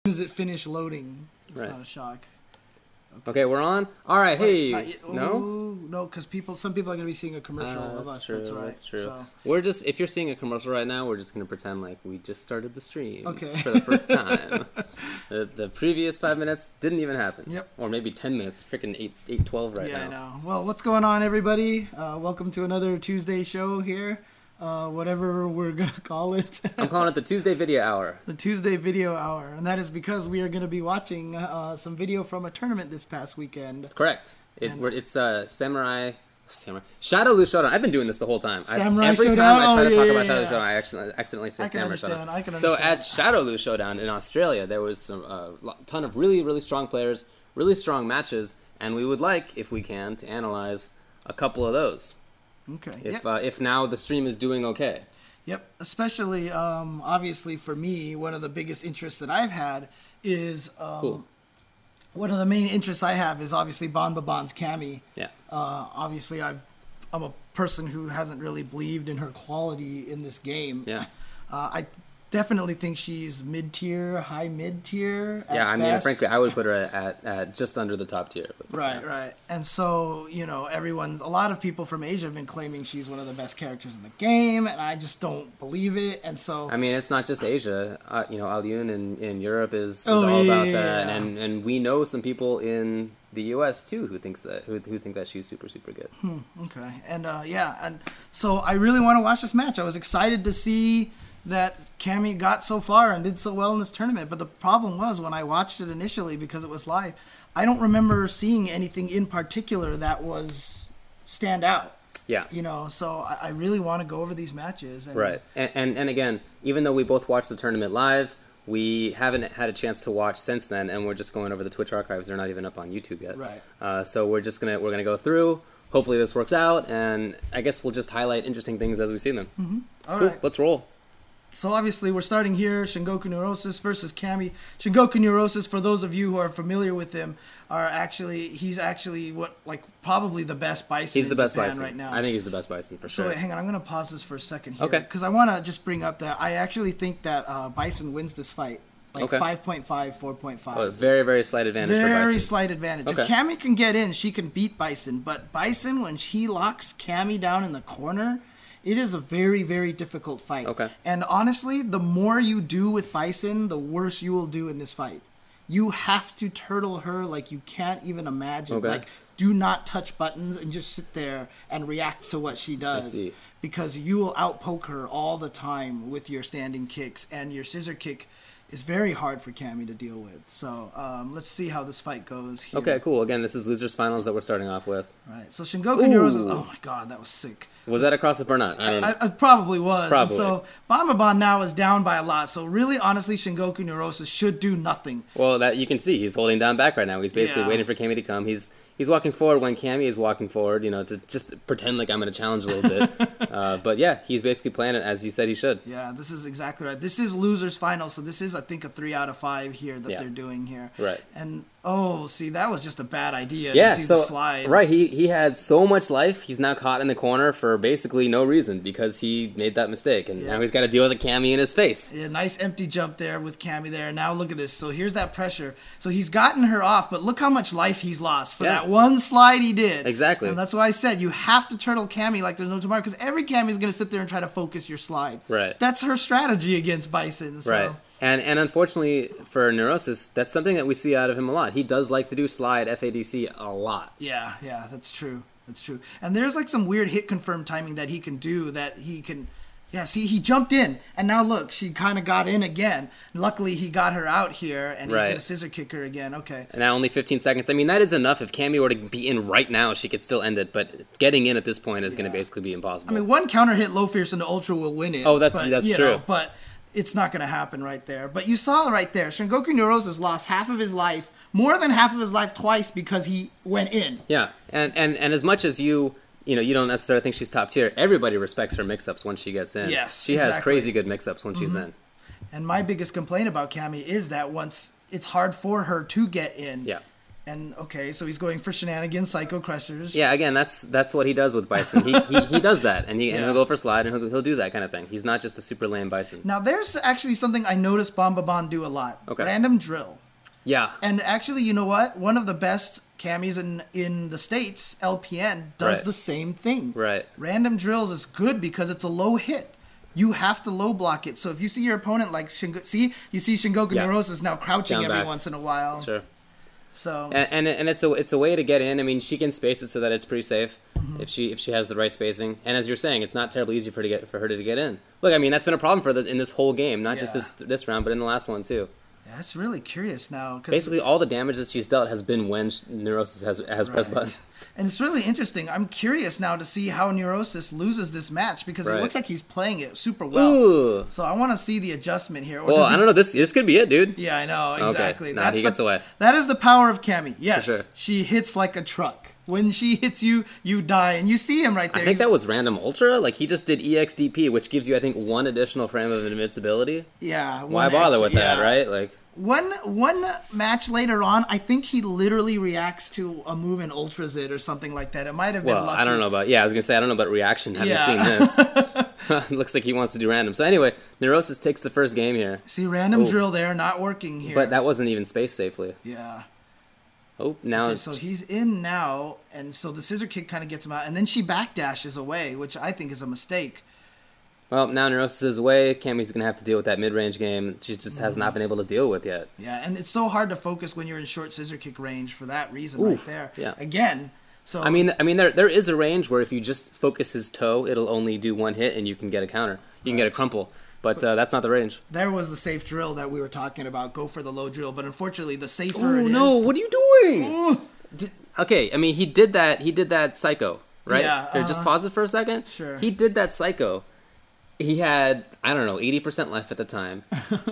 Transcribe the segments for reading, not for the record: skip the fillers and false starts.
Does it finish loading? It's Right. not a shock. Okay, we're on. All right, Wait, hey, no, because some people are gonna be seeing a commercial of us. that's true. That's right. That's true. So. We're just, if you're seeing a commercial right now, we're just gonna pretend like we just started the stream Okay. for the first time. the previous 5 minutes didn't even happen. Yep. Or maybe 10 minutes. Freaking 8:12 right now. Yeah, I know. Well, what's going on, everybody? Welcome to another Tuesday show here. Whatever we're going to call it. I'm calling it the Tuesday Video Hour. The Tuesday Video Hour. And that is because we are going to be watching some video from a tournament this past weekend. Correct. It's Shadowloo Showdown. I've been doing this the whole time. Every Showdown? time I try to talk yeah, about yeah. Shadowloo Showdown, I accidentally say Samurai Showdown. I can So understand. at Shadowloo Showdown in Australia, there was a ton of really, really strong players, really strong matches, and we would like, if we can, to analyze a couple of those. Okay. If now the stream is doing okay. Yep, especially, obviously for me, one of the biggest interests that I've had is, Cool. one of the main interests I have is obviously Banbaban's Cammy. Yeah. Obviously, I'm a person who hasn't really believed in her quality in this game. Yeah. I definitely think she's mid-tier, high mid-tier. Yeah, I mean, best. frankly, I would put her at just under the top tier. But, Right. And so, a lot of people from Asia have been claiming she's one of the best characters in the game, and I just don't believe it. And so, I mean, it's not just Asia. Alyun in Europe is all about that, yeah. and we know some people in the U.S. too who think that she's super, super good. Okay. And and so I really want to watch this match. I was excited to see that Cammy got so far and did so well in this tournament. But the problem was when I watched it initially, because it was live, I don't remember seeing anything in particular that was stand out. Yeah. So I really want to go over these matches. And, Right. And again, even though we both watched the tournament live, we haven't had a chance to watch since then, and we're just going over the Twitch archives. They're not even up on YouTube yet. Right. So we're gonna go through. Hopefully this works out, and I guess we'll just highlight interesting things as we see them. Mm-hmm. All Cool. right. Let's roll. So obviously we're starting here, Shingoku Neurosis versus Cammy. Shingoku Neurosis, for those of you who are familiar with him, he's actually probably the best Bison He's the best Japan Bison right now. I think he's the best Bison for So sure. wait, hang on, I'm going to pause this for a second here. Okay. Because I want to just bring up that I actually think that Bison wins this fight. Okay. 5.5, 4.5. Oh, very, very slight advantage for Bison. Very slight advantage. Okay. If Cammy can get in, she can beat Bison. But Bison, when she locks Cammy down in the corner, it is a very, very difficult fight. Okay. And honestly, the more you do with Bison, the worse you will do in this fight. You have to turtle her like you can't even imagine. Okay. Like, do not touch buttons and just sit there and react to what she does. I see. Because you will outpoke her all the time with your standing kicks, and your scissor kick is very hard for Cammy to deal with. So let's see how this fight goes here. Okay, cool. Again, this is Losers Finals that we're starting off with. All right, so Shingoku Neurosis, oh my god, that was sick. Was that a cross-up or not? I don't know. It probably was. Probably. And so Banbaban now is down by a lot. So really, honestly, Shingoku Neurosis should do nothing. Well, that you can see he's holding down back right now. He's basically Yeah. waiting for Cammy to come. He's walking forward when Cammy is walking forward, to just pretend like I'm going to challenge a little bit. But yeah, he's basically playing it as you said he should. Yeah, this is exactly right. This is Losers Final, so this is, I think, a 3 out of 5 here that Yeah. they're doing here. Right. And, see, that was just a bad idea Yeah, to do so the slide. right, he had so much life. He's now caught in the corner for basically no reason because he made that mistake, and now he's got to deal with a Cammy in his face. Yeah, nice empty jump there with Cammy there. Now look at this. So here's that pressure. So he's gotten her off, but look how much life he's lost for that one slide he did. Exactly. And that's why I said you have to turtle Cammy like there's no tomorrow, because every Cammy is going to sit there and try to focus your slide. Right. That's her strategy against Bison. So. Right. And unfortunately for Neurosis, that's something that we see out of him a lot. He does like to do slide FADC a lot. Yeah, that's true. That's true. And there's like some weird hit confirm timing that he can do that he can... Yeah, see, he jumped in, and now look, she kind of got in again. Luckily, he got her out here, and he's going to scissor kick her again. Okay. And now only 15 seconds. I mean, that is enough. If Cammy were to be in right now, she could still end it, but getting in at this point is going to basically be impossible. I mean, one counter hit low fierce into Ultra will win it. Oh, that's true. But it's not going to happen right there. But you saw right there, Shingoku Neurosis lost half of his life, more than half of his life twice because he went in. Yeah, and as much as you don't necessarily think she's top tier, everybody respects her mix-ups when she gets in. Yes, she has crazy good mix-ups when she's in. And my biggest complaint about Cammy is that once it's hard for her to get in, And okay, so he's going for shenanigans, Psycho Crushers. Yeah, again, that's what he does with Bison. He does that, and he'll go for slide, and he'll do that kind of thing. He's not just a super lame Bison. Now, there's actually something I noticed Banbaban do a lot. Okay. Random drill. Yeah. And actually, you know what? One of the best Cammys in the States, LPN, does the same thing. Right. Random drills is good because it's a low hit. You have to low block it. So if you see your opponent like you see Shingoku Neurosis now crouching every once in a while. Sure. So and it's a way to get in. I mean, she can space it so that it's pretty safe if she has the right spacing. And as you're saying, it's not terribly easy for her to get in. Look, I mean, that's been a problem in this whole game, not just this round, but in the last one too. Yeah, that's really curious now. Basically, all the damage that she's dealt has been when Neurosis has pressed buttons. And it's really interesting. I'm curious now to see how Neurosis loses this match because it looks like he's playing it super well. Ooh. So I want to see the adjustment here. Well, I don't know. This could be it, dude. Yeah, I know. Exactly. Okay. Nah, he gets away. That is the power of Cammy. Yes. For sure. She hits like a truck. When she hits you, you die. And you see him right there. I think that was random ultra. Like, he just did EXDP, which gives you, I think, 1 additional frame of invincibility. Yeah. Why bother with that, right? Like, One match later on, I think he literally reacts to a move in Ultra Zid or something like that. It might have been lucky. I don't know about... Yeah, I was going to say, I don't know about reaction having seen this. Looks like he wants to do random. So anyway, Neurosis takes the first game here. See, random drill there, not working here. But that wasn't even spaced safely. Yeah. Oh, now... Okay, so he's in now, and so the scissor kick kind of gets him out. And then she backdashes away, which I think is a mistake. Well, now Neurosis is away. Cammy's going to have to deal with that mid-range game she just has not been able to deal with yet. Yeah, and it's so hard to focus when you're in short scissor kick range for that reason right there. Yeah. Again, so... I mean, there is a range where if you just focus his toe, it'll only do 1 hit and you can get a counter. You can get a crumple. But that's not the range. There was the safe drill that we were talking about. Go for the low drill. But unfortunately, the safer Oh, no. What are you doing? Okay, I mean, he did that Psycho, right? Yeah. Here, just pause it for a second. Sure. He did that Psycho. He had, I don't know, 80% life at the time.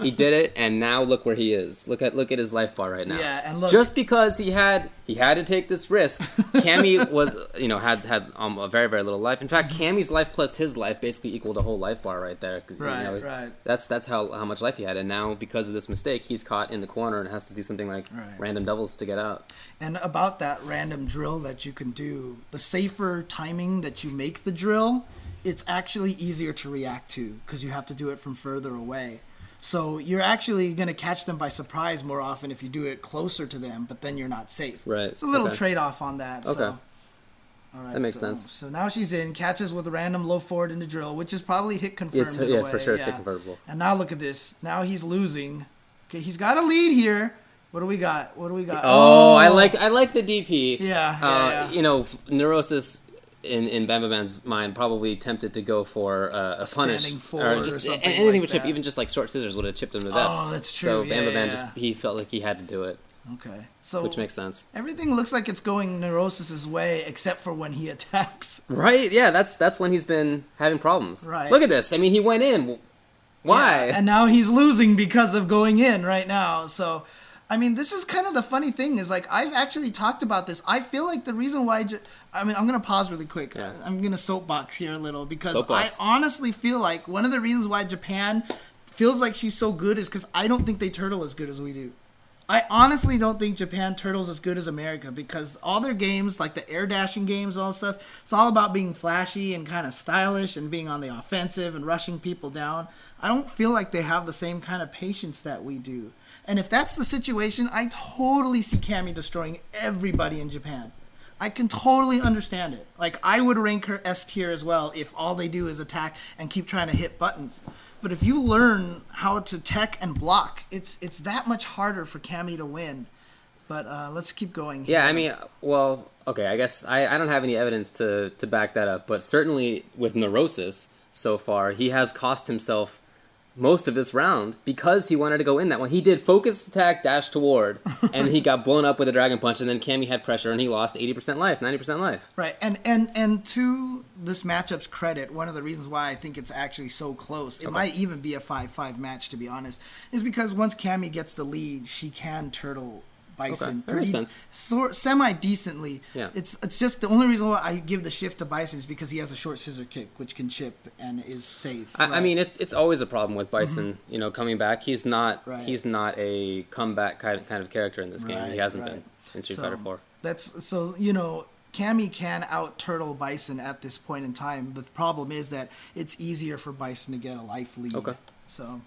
He did it, and now look where he is. Look at his life bar right now. Yeah, and look, just because he had to take this risk. Cammy was, had a very, very little life. In fact, Cammy's life plus his life basically equaled a whole life bar right there. Right, right. That's how much life he had, and now because of this mistake, he's caught in the corner and has to do something like random doubles to get out. And about that random drill that you can do, the safer timing that you make the drill, it's actually easier to react to because you have to do it from further away. So you're actually going to catch them by surprise more often if you do it closer to them, but then you're not safe. Right. It's a little trade-off on that. Okay. So. All right, that makes sense. So now she's in, catches with a random low forward into drill, which is probably hit confirmed. For sure, it's hit confirmable. And now look at this. Now he's losing. Okay, he's got a lead here. What do we got? Oh, I like the DP. Yeah. Neurosis in Banbaban's mind probably tempted to go for a punish or just something anything like would chip, that. even just like short scissors would have chipped him to death. Oh, that's true. So Banbaban he felt like he had to do it. Okay. So which makes sense. Everything looks like it's going Neurosis's way except for when he attacks. Right? Yeah, that's when he's been having problems. Right. Look at this. I mean, he went in. Why? Yeah, and now he's losing because of going in right now. So I mean, this is kind of the funny thing is like I've actually talked about this. I feel like the reason why I'm going to pause really quick. Yeah. I'm going to soapbox here a little because Soapbox. I honestly feel like one of the reasons why Japan feels like she's so good is because I don't think they turtle as good as we do. I honestly don't think Japan turtles as good as America because all their games, like the air dashing games, all that stuff, it's all about being flashy and kind of stylish and being on the offensive and rushing people down. I don't feel like they have the same kind of patience that we do. And if that's the situation, I totally see Cammy destroying everybody in Japan. I can totally understand it. Like, I would rank her S tier as well if all they do is attack and keep trying to hit buttons. But if you learn how to tech and block, it's that much harder for Cammy to win. But let's keep going here. Yeah, I mean, well, okay, I guess I don't have any evidence to back that up. But certainly with Neurosis so far, he has cost himself most of this round because he wanted to go in that one. He did focus attack, dash toward, and he got blown up with a dragon punch, and then Cammy had pressure, and he lost 80% life, 90% life. Right, and to this matchup's credit, one of the reasons why I think it's actually so close, it might even be a 5-5 match, to be honest, is because once Cammy gets the lead, she can turtle Bison Okay, that makes sense. semi decently. Yeah. It's just the only reason why I give the shift to Bison is because he has a short scissor kick, which can chip and is safe. I mean, it's always a problem with Bison. You know, coming back, he's not a comeback kind of character in this game. He hasn't been in Street Fighter 4. Cammy can out-turtle Bison at this point in time. But the problem is that it's easier for Bison to get a life lead. Okay. So,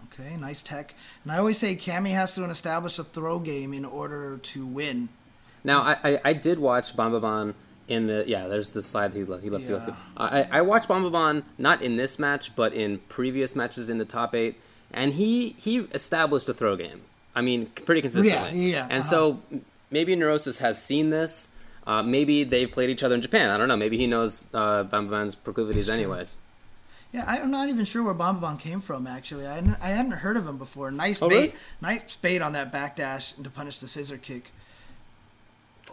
okay, nice tech. And I always say Cammy has to establish a throw game in order to win. Now, I did watch Banbaban in the... Yeah, there's the slide he loves to go to. I watched Banbaban not in this match, but in previous matches in the top 8. And he established a throw game. I mean, pretty consistently. Yeah. And so... Maybe Neurosis has seen this. Maybe they've played each other in Japan. I don't know. Maybe he knows Banbaban's proclivities anyways. Yeah, I'm not even sure where Banbaban came from, actually. I hadn't heard of him before. Nice bait. Really? Nice bait on that backdash to punish the scissor kick.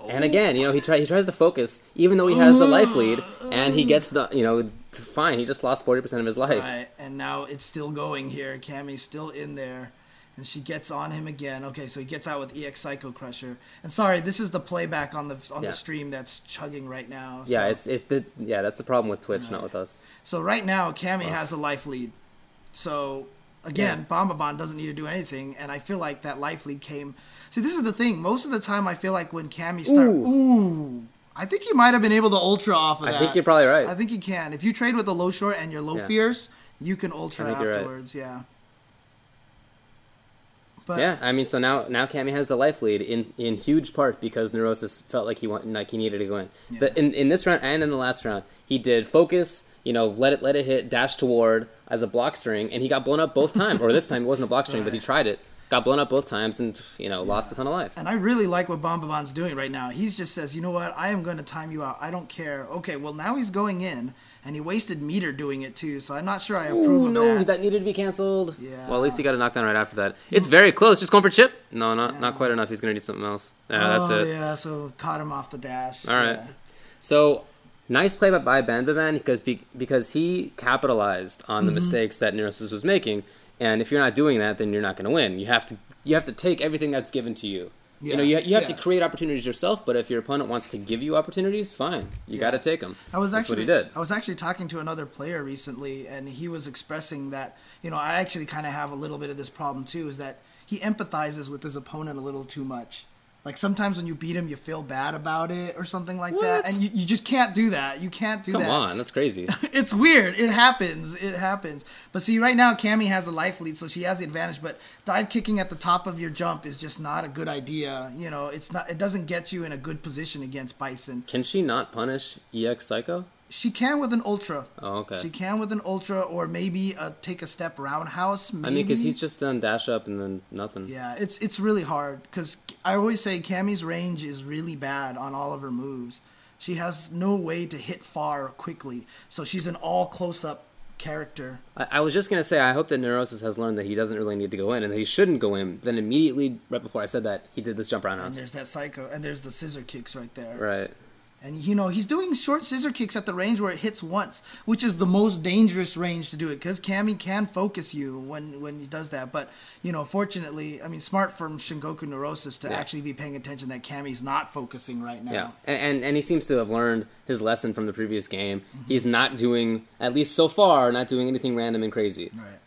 And again, he tries to focus, even though he has the life lead, and he gets fine. He just lost 40% of his life. Right, and now it's still going here. Cammy's still in there. And she gets on him again. Okay, so he gets out with EX Psycho Crusher. And sorry, this is the playback on the stream that's chugging right now. So. Yeah, that's the problem with Twitch, not with us. So right now, Cammy has the life lead. So again, Banbaban doesn't need to do anything, and I feel like that life lead came. See, this is the thing. Most of the time, I feel like when Cammy starts, I think he might have been able to ultra off of that. I think you're probably right. I think he can. If you trade with the low short and your low fierce, you can ultra afterwards. Right. Yeah. But, yeah, I mean, so now Cammy has the life lead in huge part because Neurosis felt like he needed to go in. Yeah. But in this round and in the last round, he did focus, let it hit, dash toward as a block string, and he got blown up both times. Or this time it wasn't a block string, but he tried it, got blown up both times, and lost a ton of life. And I really like what Banbaban's doing right now. He just says, you know what, I am going to time you out. I don't care. Okay, well now he's going in. And he wasted meter doing it, too, so I'm not sure I approve of that. That needed to be canceled. Yeah. Well, at least he got a knockdown right after that. It's very close. Just going for chip. No, not quite enough. He's going to need something else. Yeah, that's it. Yeah, so caught him off the dash. All right. So, nice play by Banbaban because he capitalized on the mistakes that Neurosis was making. And if you're not doing that, then you're not going to win. You have to take everything that's given to you. Yeah. You have to create opportunities yourself, but if your opponent wants to give you opportunities, fine. You got to take them. That's what he did. I was actually talking to another player recently, and he was expressing that, I actually kind of have a little bit of this problem too, is that he empathizes with his opponent a little too much. Like, sometimes when you beat him, you feel bad about it or something like that. And you just can't do that. You can't do that. Come on, that's crazy. It's weird. It happens. But see, right now, Cammy has a life lead, so she has the advantage. But dive kicking at the top of your jump is just not a good idea. It doesn't get you in a good position against Bison. Can she not punish EX Psycho? She can with an ultra. Oh, okay. She can with an ultra, or maybe take a step roundhouse. Maybe. I mean, because he's just done dash up and then nothing. Yeah, it's really hard because I always say Cammy's range is really bad on all of her moves. She has no way to hit far quickly, so she's an all close-up character. I was just gonna say I hope that Neurosis has learned that he doesn't really need to go in and that he shouldn't go in. Then immediately, right before I said that, he did this jump roundhouse. And there's that psycho, and there's the scissor kicks right there. Right. And, he's doing short scissor kicks at the range where it hits once, which is the most dangerous range to do it, because Cammy can focus you when he does that. But, fortunately, smart from Shingoku Neurosis to actually be paying attention that Cammy's not focusing right now. Yeah, and he seems to have learned his lesson from the previous game. Mm-hmm. He's not doing, at least so far, not doing anything random and crazy. Right.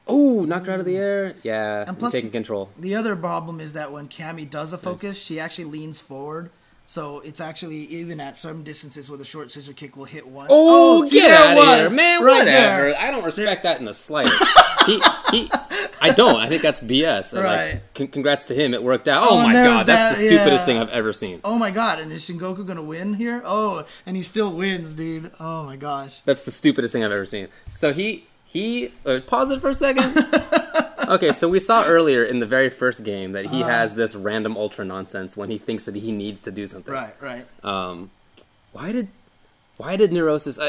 Oh, knocked her out of the air. Yeah, and plus, taking control. The other problem is that when Cammy does a focus, she actually leans forward. So it's actually, even at some distances where the short scissor kick will hit once. Oh, get out of here, man. Right whatever. There. I don't respect that in the slightest. I don't. I think that's BS. Right. Congrats to him. It worked out. Oh, my God. That's the stupidest thing I've ever seen. Oh, my God. And is Shingoku going to win here? Oh, and he still wins, dude. Oh, my gosh. That's the stupidest thing I've ever seen. So pause it for a second. Okay, so we saw earlier in the very first game that he has this random ultra nonsense when he thinks that he needs to do something. Right. Why did Neurosis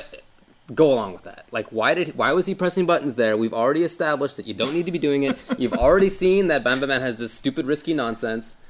go along with that? Like, why was he pressing buttons there? We've already established that you don't need to be doing it. You've already seen that Banbaban has this stupid, risky nonsense.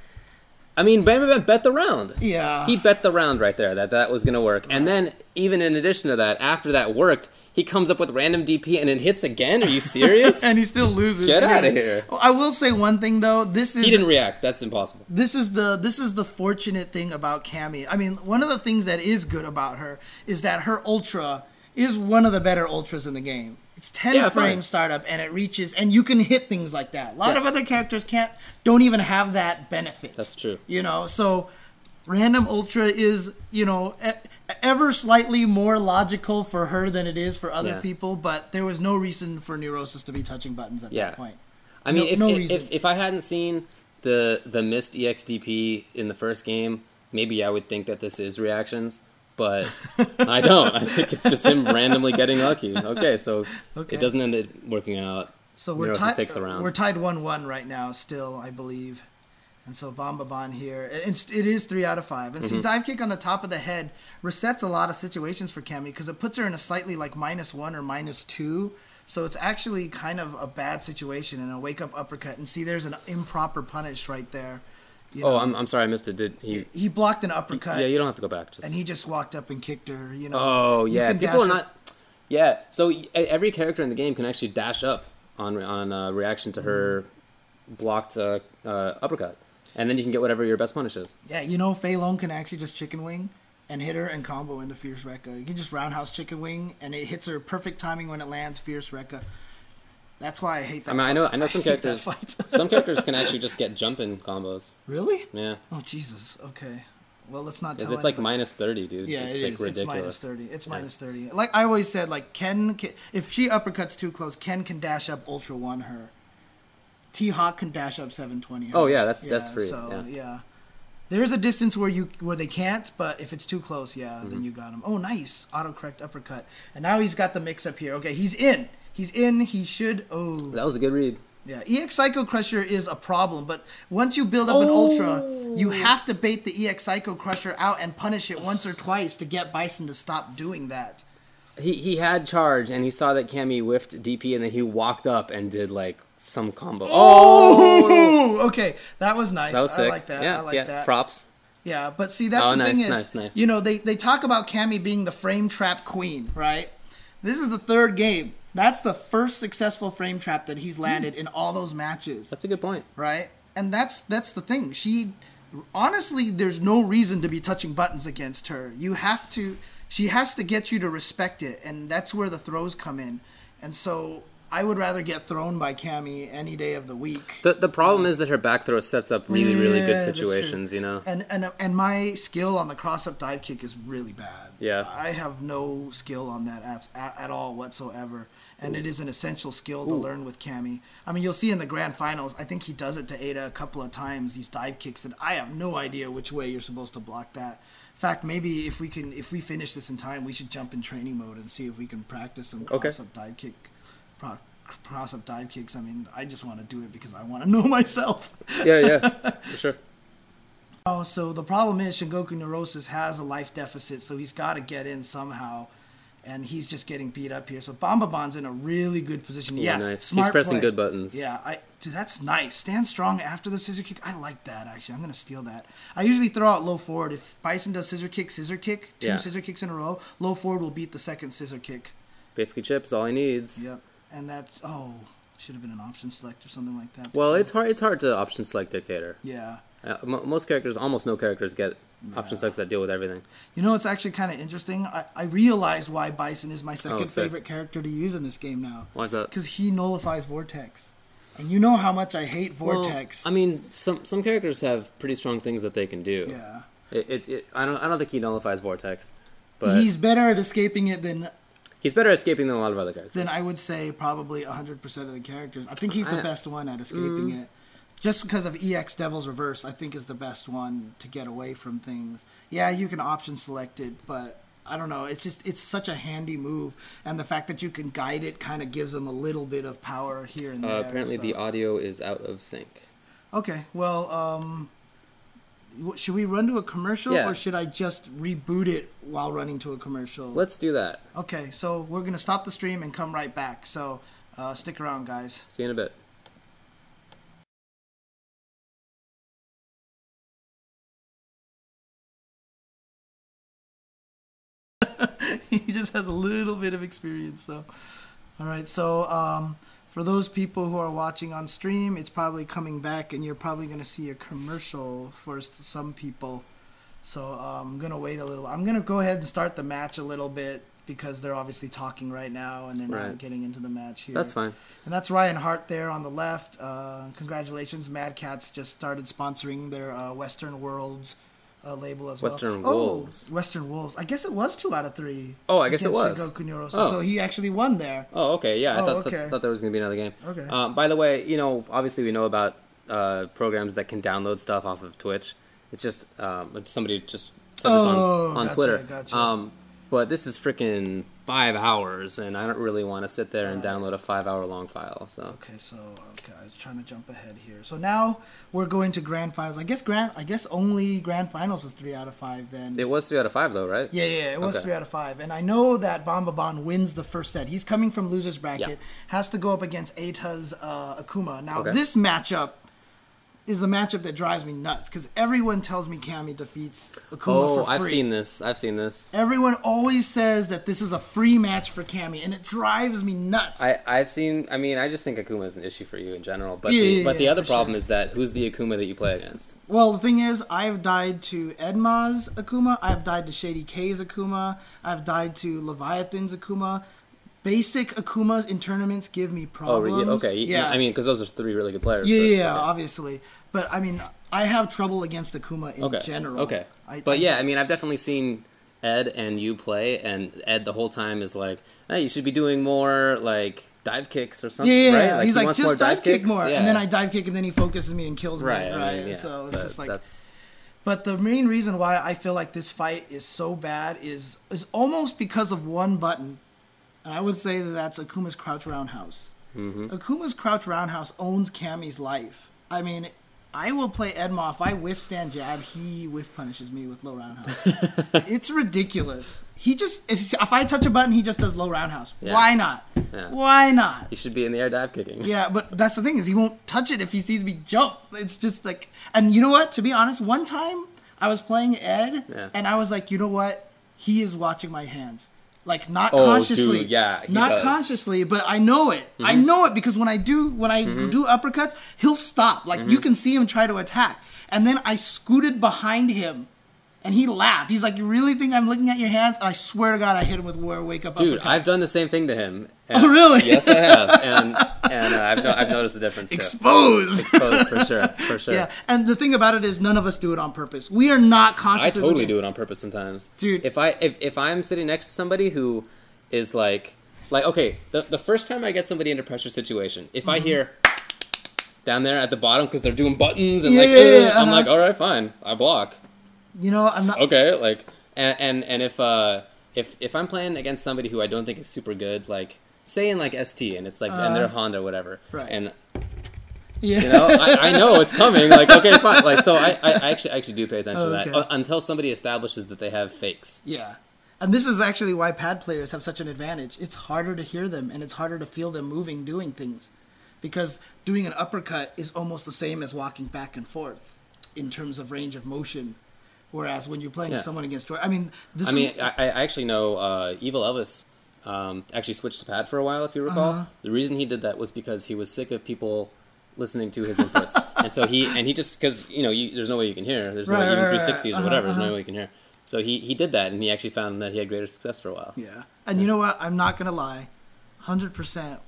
I mean, Banbaban bet the round. Yeah. He bet the round right there that was going to work. Right. And then, even in addition to that, after that worked, he comes up with random DP and it hits again? Are you serious? And he still loses. Get out of here. I will say one thing, though. He didn't react. That's impossible. This is the fortunate thing about Cammy. I mean, one of the things that is good about her is that her Ultra is one of the better Ultras in the game. It's 10 frame startup, and it reaches, and you can hit things like that. A lot of other characters don't even have that benefit. That's true. You know, so random Ultra is, you know, ever slightly more logical for her than it is for other people, but there was no reason for Neurosis to be touching buttons at that point. I mean, if I hadn't seen the missed EXDP in the first game, maybe I would think that this is reactions. But I don't. I think it's just him randomly getting lucky. Okay, so it doesn't end up working out. So Neurosis takes the round. We're tied 1-1 right now still, I believe. And so Banbaban here. It is 3 out of 5. And see, dive kick on the top of the head resets a lot of situations for Cammy because it puts her in a slightly like -1 or -2. So it's actually kind of a bad situation and a wake-up uppercut. And see, there's an improper punish right there. You know, I'm sorry, I missed it. Did he blocked an uppercut? Yeah, you don't have to go back. And he just walked up and kicked her. You know. Oh yeah, people are not. Yeah, so every character in the game can actually dash up on reaction to her blocked uppercut, and then you can get whatever your best punish is. Yeah, you know, Fei Long can actually just chicken wing and hit her and combo into Fierce Rekka. You can just roundhouse chicken wing, and it hits her perfect timing when it lands Fierce Rekka. That's why I hate that. I mean, I know some characters. Some characters can actually just get jumping combos. Really? Yeah. Oh Jesus. Okay. Well, let's not tell. Because it's like -30, dude. Yeah, it's like ridiculous. It's -30. It's -30. Like I always said, like Ken, if she uppercuts too close, Ken can dash up Ultra 1 her. T-Hawk can dash up 720 her. Oh yeah, that's free. So yeah. There is a distance where they can't, but if it's too close, then you got him. Oh, nice autocorrect uppercut, and now he's got the mix up here. Okay, he's in. He's in. He should. Oh, that was a good read. Yeah, EX Psycho Crusher is a problem, but once you build up an Ultra, you have to bait the EX Psycho Crusher out and punish it once or twice to get Bison to stop doing that. He had charge, and he saw that Cammy whiffed DP, and then he walked up and did like some combo. Oh, okay, that was nice. That was sick. I like that. Yeah, I like that. Props. Yeah, but see, that's the thing is, nice. You know, they talk about Cammy being the frame trap queen, right? This is the third game. That's the first successful frame trap that he's landed in all those matches. That's a good point. Right? And that's the thing. Honestly, there's no reason to be touching buttons against her. She has to get you to respect it, and that's where the throws come in. And so I would rather get thrown by Cammy any day of the week. The problem is that her back throw sets up really good situations, you know. And my skill on the cross up dive kick is really bad. Yeah. I have no skill on that at all whatsoever. And it is an essential skill to learn with Cammy. I mean, you'll see in the grand finals, I think he does it to Ada a couple of times, these dive kicks that I have no idea which way you're supposed to block that. In fact, maybe if we finish this in time, we should jump in training mode and see if we can practice some cross-up dive kick. Cross-up dive kicks. I mean, I just want to do it because I want to know myself. Yeah, for sure. Oh, so the problem is Shingoku Neurosis has a life deficit, so he's got to get in somehow. And he's just getting beat up here. So Banbaban's in a really good position. Yeah, nice. Smart He's pressing play. good buttons. Yeah, dude, that's nice. Stand strong after the scissor kick. I like that, actually. I'm going to steal that. I usually throw out low forward. If Bison does scissor kick, two scissor kicks in a row, low forward will beat the second scissor kick. Basically chips, all he needs. Yep. And that, should have been an option select or something like that. Well, it's hard to option select Dictator. Yeah. Most characters, almost no characters, get option selects that deal with everything. You know, it's actually kind of interesting. I realized why Bison is my second favorite character to use in this game now. Why is that? Because he nullifies Vortex. And you know how much I hate Vortex. Well, I mean, some characters have pretty strong things that they can do. Yeah. I don't think he nullifies Vortex. But he's better at escaping it than... He's better at escaping than a lot of other characters. Then I would say probably 100% of the characters. I think he's the best one at escaping it. Just because of EX Devil's Reverse, I think is the best one to get away from things. Yeah, you can option select it, but I don't know. It's such a handy move, and the fact that you can guide it kind of gives them a little bit of power here and there. Apparently, the audio is out of sync. Okay, well, should we run to a commercial, or should I just reboot it while running to a commercial? Let's do that. Okay, so we're gonna stop the stream and come right back. So stick around, guys. See you in a bit. He just has a little bit of experience. So, all right. So, for those people who are watching on stream, it's probably coming back, and you're probably going to see a commercial for some people. So, I'm going to wait a little. I'm going to go ahead and start the match a little bit because they're obviously talking right now, and they're not getting into the match here. That's fine. And that's Ryan Hart there on the left. Congratulations. Mad Catz just started sponsoring their Western Worlds label as well. Western Wolves. Western Wolves. I guess it was 2 out of 3. Oh, I guess it was. So he actually won there. Oh, okay. Yeah, I thought there was going to be another game. Okay. By the way, obviously we know about programs that can download stuff off of Twitch. It's just somebody just said this on Twitter. Gotcha. But this is freaking 5 hours, and I don't really want to sit there and download a 5-hour-long file. So okay, I was trying to jump ahead here. So now we're going to grand finals. I guess only grand finals is 3 out of 5. Then it was 3 out of 5 though, right? Yeah, it was 3 out of 5. And I know that Banbaban wins the first set. He's coming from losers bracket, has to go up against Eita's Akuma. Now this matchup is a matchup that drives me nuts because everyone tells me Cammy defeats Akuma for free. I've seen this. Everyone always says that this is a free match for Cammy, and it drives me nuts. I just think Akuma is an issue for you in general. But the other problem is that who's the Akuma that you play against? Well, the thing is, I've died to Edma's Akuma, I've died to Shady K's Akuma, I've died to Leviathan's Akuma. Basic Akumas in tournaments give me problems. Oh, okay. Yeah. I mean, because those are 3 really good players. Obviously. But, I mean, I have trouble against Akuma in general. Okay. I've definitely seen Ed and you play, and Ed the whole time is like, hey, you should be doing more, like, dive kicks or something, right? Like, he's like, just dive kick more. Yeah. And then I dive kick, and then he focuses me and kills me. Right. So it's just like... But the main reason why I feel like this fight is so bad is almost because of one button. And I would say that that's Akuma's crouch roundhouse. Mm-hmm. Akuma's crouch roundhouse owns Cammy's life. I mean, I will play Edma. If I whiff stand jab, he whiff punishes me with low roundhouse. It's ridiculous. If I touch a button, he just does low roundhouse. Yeah. Why not? Yeah. Why not? He should be in the air dive kicking. Yeah, but that's the thing is he won't touch it if he sees me jump. It's just like, and you know what? To be honest, one time I was playing Ed, and I was like, you know what? He is watching my hands. Like, not consciously. Dude, yeah, he not does. Consciously, but I know it. Mm-hmm. I know it because when I do uppercuts, he'll stop. Like, you can see him try to attack. And then I scooted behind him, and he laughed. He's like, you really think I'm looking at your hands? And I swear to God, I hit him with wake up Dude, uppercuts. I've done the same thing to him. Oh, really? Yes, I have. And I've noticed the difference, too. Exposed, for sure. Yeah, and the thing about it is none of us do it on purpose. We are not conscious. I totally do it on purpose sometimes. Dude. If I'm sitting next to somebody who is like okay, the first time I get somebody into pressure situation, if I hear down there at the bottom because they're doing buttons and I'm like, all right, fine, I block. You know, I'm not... Okay, like, and if I'm playing against somebody who I don't think is super good, like, say in, like, ST, and it's, like, and they're Honda or whatever, right. And, you know, I know it's coming, like, okay, fine, like, so I actually do pay attention to that, until somebody establishes that they have fakes. Yeah. And this is actually why pad players have such an advantage. It's harder to hear them, and it's harder to feel them moving, doing things. Because doing an uppercut is almost the same as walking back and forth in terms of range of motion. Whereas when you're playing someone against Troy, I actually know Evil Elvis actually switched to pad for a while, if you recall. The reason he did that was because he was sick of people listening to his inputs, and so he just because there's no way you can hear. There's no even 360s or whatever. There's no way you can hear. So he did that, and he actually found that he had greater success for a while. Yeah, and you know what? I'm not gonna lie, 100%.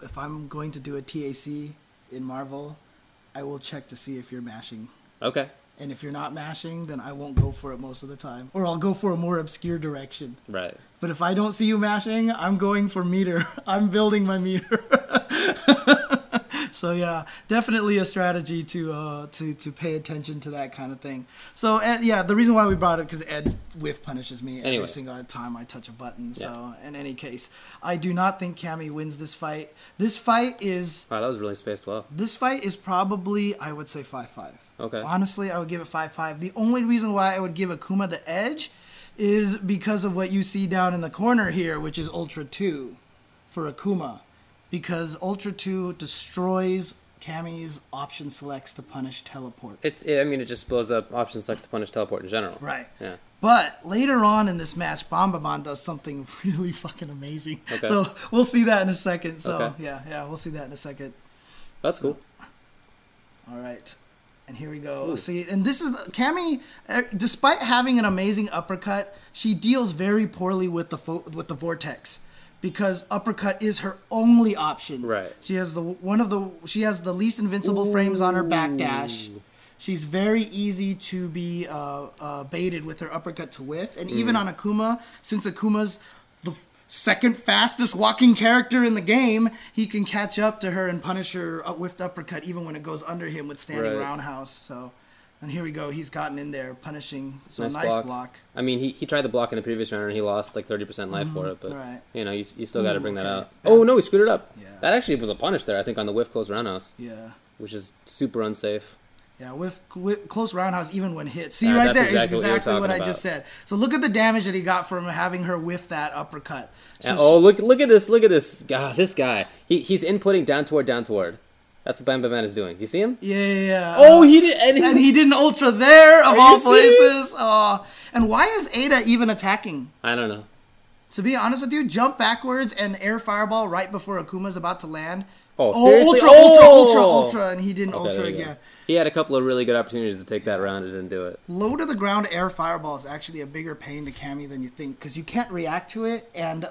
If I'm going to do a TAC in Marvel, I will check to see if you're mashing. Okay. And if you're not mashing, then I won't go for it most of the time. Or I'll go for a more obscure direction. Right. But if I don't see you mashing, I'm going for meter. I'm building my meter. So yeah, definitely a strategy to pay attention to that kind of thing. So the reason why we brought it because Ed whiff punishes me every single time I touch a button. So in any case, I do not think Cammy wins this fight. This fight is wow, that was really spaced well. This fight is probably, I would say, 5-5. Okay. Honestly, I would give it 5-5. The only reason why I would give Akuma the edge is because of what you see down in the corner here, which is Ultra 2 for Akuma. Because Ultra 2 destroys Cammy's option selects to punish teleport. I mean, it just blows up option selects to punish teleport in general. Right. Yeah. But later on in this match, Banbaban does something really fucking amazing. Okay. So we'll see that in a second. So Okay. yeah, we'll see that in a second. That's cool. All right. And here we go. Ooh. See, and this is Cammy. Despite having an amazing uppercut, she deals very poorly with the vortex, because uppercut is her only option. Right. She has the least invincible frames on her backdash. She's very easy to be baited with her uppercut to whiff, and even on Akuma, since Akuma's the second fastest walking character in the game, he can catch up to her and punish her whiffed uppercut even when it goes under him with standing roundhouse. So, and here we go. He's gotten in there punishing. So nice block. I mean, he tried the block in the previous round and he lost like 30% life for it, but you know, you still got to bring that out. Oh no, he screwed it up. Yeah. That actually was a punish there, I think, on the whiff close roundhouse. Yeah. Which is super unsafe. Yeah, with close roundhouse, even when hit. See, right there is exactly what I just said. So look at the damage that he got from having her whiff that uppercut. So look at this. God, this guy. He's inputting down toward. That's what Banbaban is doing. Do you see him? Yeah. Oh, he did, and he didn't ultra there of all places. And why is Ada even attacking? I don't know. To be honest with you, jump backwards and air fireball right before Akuma's about to land. Oh, seriously? Ultra, and he didn't ultra again. He had a couple of really good opportunities to take that round and didn't do it. Low to the ground air fireball is actually a bigger pain to Cammy than you think, because you can't react to it and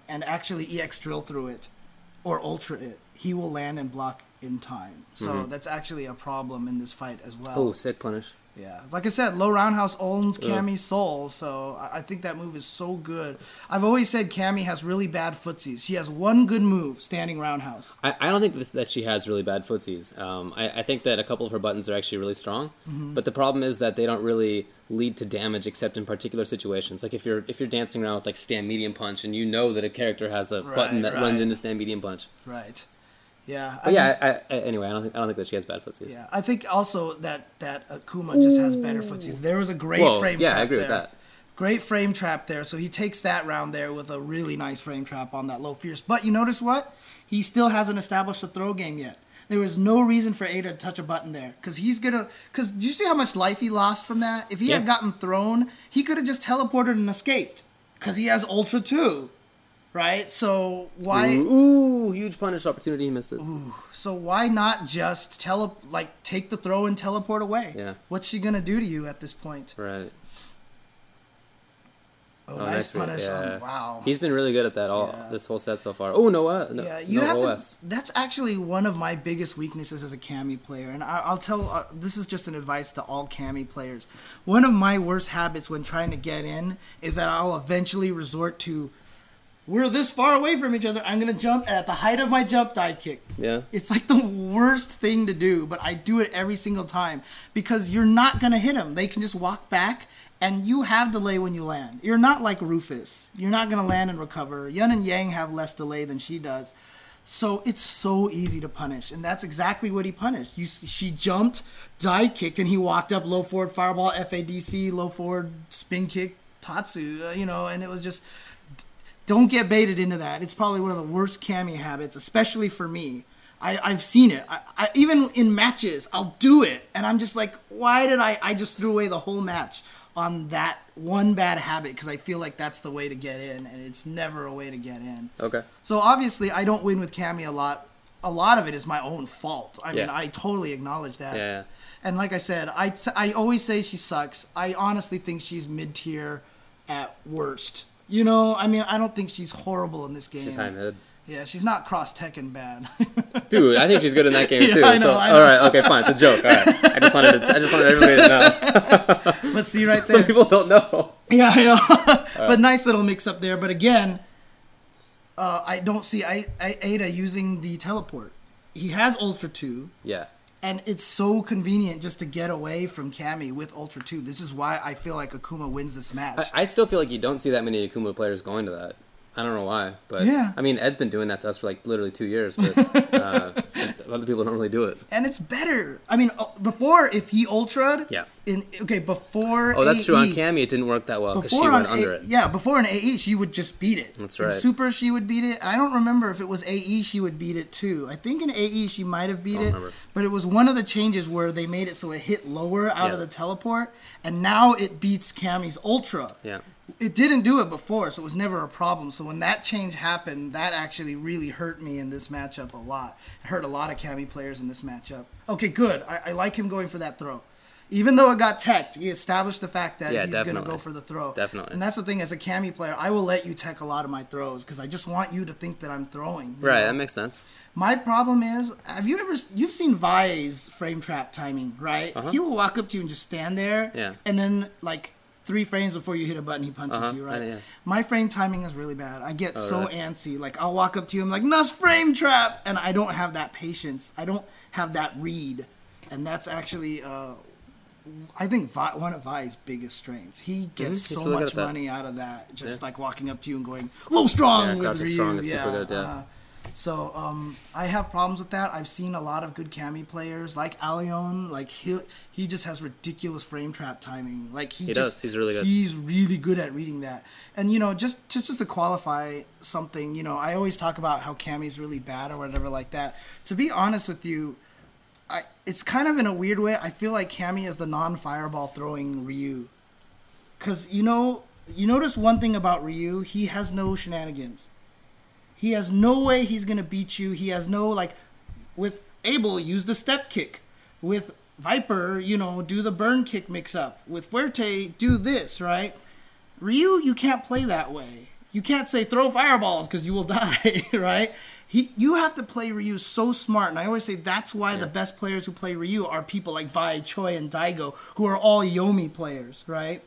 actually EX drill through it or ultra it. He will land and block in time. So that's actually a problem in this fight as well. Oh, sick punish. Yeah, like I said, low roundhouse owns Cammy's soul, so I think that move is so good. I've always said Cammy has really bad footsies. She has one good move, standing roundhouse. I don't think that she has really bad footsies. I think that a couple of her buttons are actually really strong, but the problem is that they don't really lead to damage except in particular situations. Like if you're dancing around with like stand medium punch and you know that a character has a button that runs into stand medium punch. Right. Yeah. Anyway, I don't think that she has bad footsies. Yeah, I think also that Akuma just has better footsies. There was a great frame trap. Yeah, I agree there. with that. Great frame trap there. So he takes that round there with a really nice frame trap on that low fierce. But you notice what? He still hasn't established a throw game yet. There was no reason for Ada to touch a button there. Because do you see how much life he lost from that? If he had gotten thrown, he could have just teleported and escaped. Because he has Ultra 2. Right? So why... Ooh, huge punish opportunity. He missed it. Ooh, so why not just take the throw and teleport away? Yeah. What's she going to do to you at this point? Right. Oh, nice punish. Yeah. Wow. He's been really good at that this whole set so far. Oh, no OS. That's actually one of my biggest weaknesses as a Cammy player. And I'll tell, this is just an advice to all Cammy players. One of my worst habits when trying to get in is that I'll eventually resort to, we're this far away from each other, I'm going to jump at the height of my jump dive kick. Yeah. It's like the worst thing to do, but I do it every single time because you're not going to hit them. They can just walk back, and you have delay when you land. You're not like Rufus. You're not going to land and recover. Yun and Yang have less delay than she does. So it's so easy to punish, and that's exactly what he punished. She jumped, dive kicked, and he walked up low forward fireball, FADC, low forward spin kick, Tatsu, and it was just... Don't get baited into that. It's probably one of the worst Cammy habits, especially for me. I've seen it. I even in matches, I'll do it. And I'm just like, why did I just threw away the whole match on that one bad habit? Because I feel like that's the way to get in, and it's never a way to get in. Okay. So obviously, I don't win with Cammy a lot. A lot of it is my own fault. I mean, I totally acknowledge that. Yeah. And like I said, I always say she sucks. I honestly think she's mid-tier at worst. I don't think she's horrible in this game. She's high mid. Yeah, she's not cross-Tekken bad. Dude, I think she's good in that game too. I know. All right, okay, fine. It's a joke. All right. I just wanted everybody to know. Let's see right there. Some people don't know. Yeah, I know. But nice little mix-up there. But again, I don't see Ada using the teleport. He has Ultra 2. Yeah. And it's so convenient just to get away from Cammy with Ultra 2. This is why I feel like Akuma wins this match. I still feel like you don't see that many Akuma players going to that. I don't know why, but Yeah. I mean, Ed's been doing that to us for like literally 2 years, but other people don't really do it. And it's better. I mean, before, if he ultra'd... Yeah. Before Oh, that's AE, true. On Cammy, it didn't work that well because she went under it. Yeah, before an AE, she would just beat it. That's right. In Super, she would beat it. I don't remember if it was AE, she would beat it too. I think in AE, she might have beat it. Remember. But it was one of the changes where they made it so it hit lower out of the teleport. And now it beats Cammy's Ultra. Yeah. It didn't do it before, so it was never a problem. So when that change happened, that actually really hurt me in this matchup a lot. It hurt a lot of Cammy players in this matchup. Okay, good. I like him going for that throw. Even though it got teched, he established the fact that he's going to go for the throw. Definitely. And that's the thing, as a Cammy player, I will let you tech a lot of my throws because I just want you to think that I'm throwing. Right, that makes sense. My problem is, you've seen Vi's frame trap timing, right? He will walk up to you and just stand there. Yeah. And then, like, 3 frames before you hit a button, he punches you, right? Yeah. My frame timing is really bad. I get antsy. Like, I'll walk up to you, I'm like, "Nuss frame trap!" And I don't have that patience. I don't have that read. And that's actually... I think one of Vi's biggest strengths. He gets so really much money out of that. Just like walking up to you and going, "Low strong with Ryu." Strong is super good, yeah. So I have problems with that. I've seen a lot of good Cammy players like Alion. Like he just has ridiculous frame trap timing. Like he does. He's really good. He's really good at reading that. And just to qualify something, I always talk about how Cammy's really bad or whatever like that. To be honest with you, it's kind of in a weird way. I feel like Cammy is the non-fireball throwing Ryu. Because, you notice one thing about Ryu, he has no shenanigans. He has no way he's going to beat you. He has no, with Abel, use the step kick. With Viper, do the burn kick mix-up. With Fuerte, do this, right? Ryu, you can't play that way. You can't say throw fireballs because you will die, right? You have to play Ryu so smart, and I always say that's why the best players who play Ryu are people like Vi, Choi, and Daigo, who are all Yomi players, right?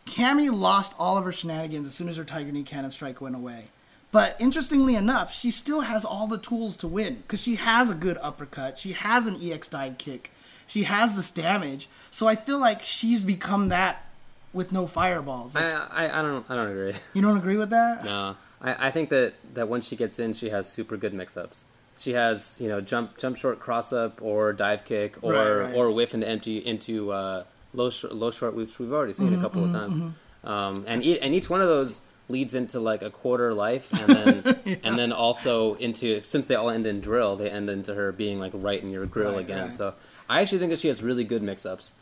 Cammy lost all of her shenanigans as soon as her Tiger Knee Cannon Strike went away. But interestingly enough, she still has all the tools to win, because she has a good uppercut, she has an EX dive kick, she has this damage, so I feel like she's become that with no fireballs. I don't agree. You don't agree with that? No. I think that once she gets in, she has super good mix-ups. She has, jump short cross-up or dive kick or whiff into empty into low short, which we've already seen a couple of times. And each one of those leads into like a quarter life, and then and then also into, since they all end in drill, they end into her being like right in your grill again. Right. So I actually think that she has really good mix-ups.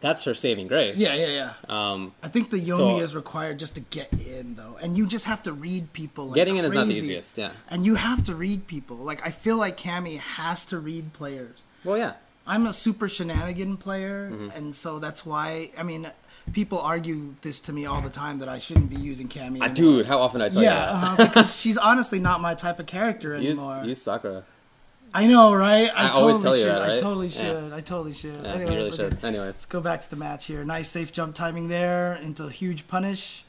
That's her saving grace. Yeah. I think the Yomi is required just to get in, though. And you just have to read people like getting in crazy. Is not the easiest, yeah. And you have to read people. Like, I feel like Cammy has to read players. Well, yeah. I'm a super shenanigan player, and so that's why, people argue this to me all the time that I shouldn't be using Cammy. Dude, how often I tell you that? Because she's honestly not my type of character anymore. Use Sakura. I know, right? I always tell you that, right? I totally should. Yeah, Anyways, you really should. Anyways. Let's go back to the match here. Nice safe jump timing there into a huge punish.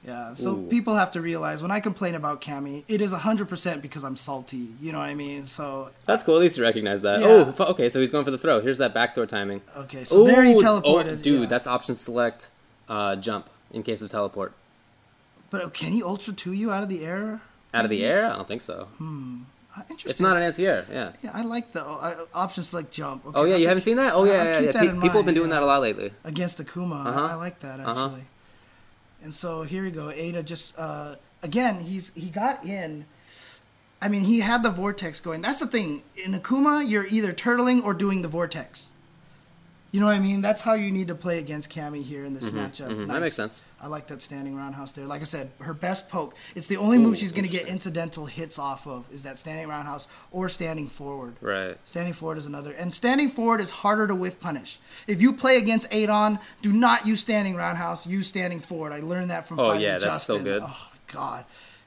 Yeah, so people have to realize when I complain about Cammy, it is 100% because I'm salty. You know what I mean? So that's cool. At least you recognize that. Yeah. Oh, okay. So he's going for the throw. Here's that backdoor timing. Okay, so there he teleported. Oh, dude, that's option select jump in case of teleport. But can he ultra to you out of the air? Out of the air? I don't think so. Interesting. It's not an anti-air, yeah. Yeah, I like the option select jump. Okay, oh, yeah, you haven't seen that? Oh, yeah. People have been doing that a lot lately. Against Akuma. I like that, actually. And so here we go. Ada just, again, he got in. He had the vortex going. That's the thing. In Akuma, you're either turtling or doing the vortex. You know what I mean? That's how you need to play against Cammy here in this matchup. Nice. That makes sense. I like that standing roundhouse there. Like I said, her best poke. It's the only move she's going to get incidental hits off of is that standing roundhouse or standing forward. Right. Standing forward is another. And standing forward is harder to whiff punish. If you play against Adon, do not use standing roundhouse. Use standing forward. I learned that from fighting Justin. That's so good. Oh, God.